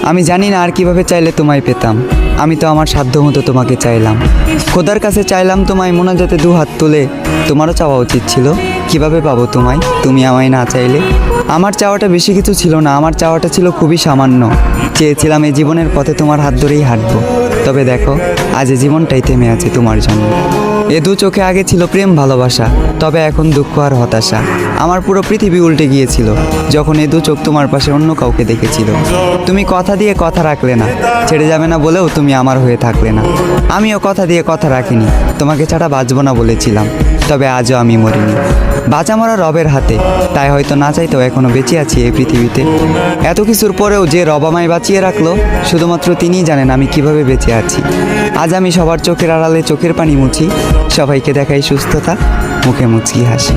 আমি জানি না আর কিভাবে চাইলে তোমায় পেতাম। আমি তো আমার সাধ্য মতো তোমাকে চাইলাম, খোদার কাছে চাইলাম তোমায় মোনাজাতে দু হাত তুলে। তোমারও চাওয়া উচিত ছিল, কিভাবে পাবো তোমায় তুমি আমায় না চাইলে। আমার চাওয়াটা বেশি কিছু ছিল না, আমার চাওয়াটা ছিল খুবই সামান্য। চেয়েছিলাম এই জীবনের পথে তোমার হাত ধরেই হাঁটবো। তবে দেখো, আজ এই জীবনটাই থেমে আছে তোমার জন্য। এ দু চোখে আগে ছিল প্রেম ভালোবাসা, তবে এখন দুঃখ আর হতাশা। আমার পুরো পৃথিবী উল্টে গিয়েছিল যখন এ দু চোখ তোমার পাশে অন্য কাউকে দেখেছিল। তুমি কথা দিয়ে কথা রাখলে না, ছেড়ে যাবে না বলেও তুমি আমার হয়ে থাকলে না। আমিও কথা দিয়ে কথা রাখিনি, তোমাকে ছাড়া বাঁচবো না বলেছিলাম। তবে আজও আমি মরিনি, বাঁচা মরা রবের হাতে। তাই হয়তো না চাইতেও এখনো বেঁচে আছি এই পৃথিবীতে। এত কিছুর পরেও যে রব আমায় বাঁচিয়ে রাখলো, শুধুমাত্র তিনিই জানেন আমি কিভাবে বেঁচে আছি। আজ আমি সবার চোখের আড়ালে চোখের পানি মুছি, সবাইকে দেখাই সুস্থতা, মুখে মুচকি হাসি।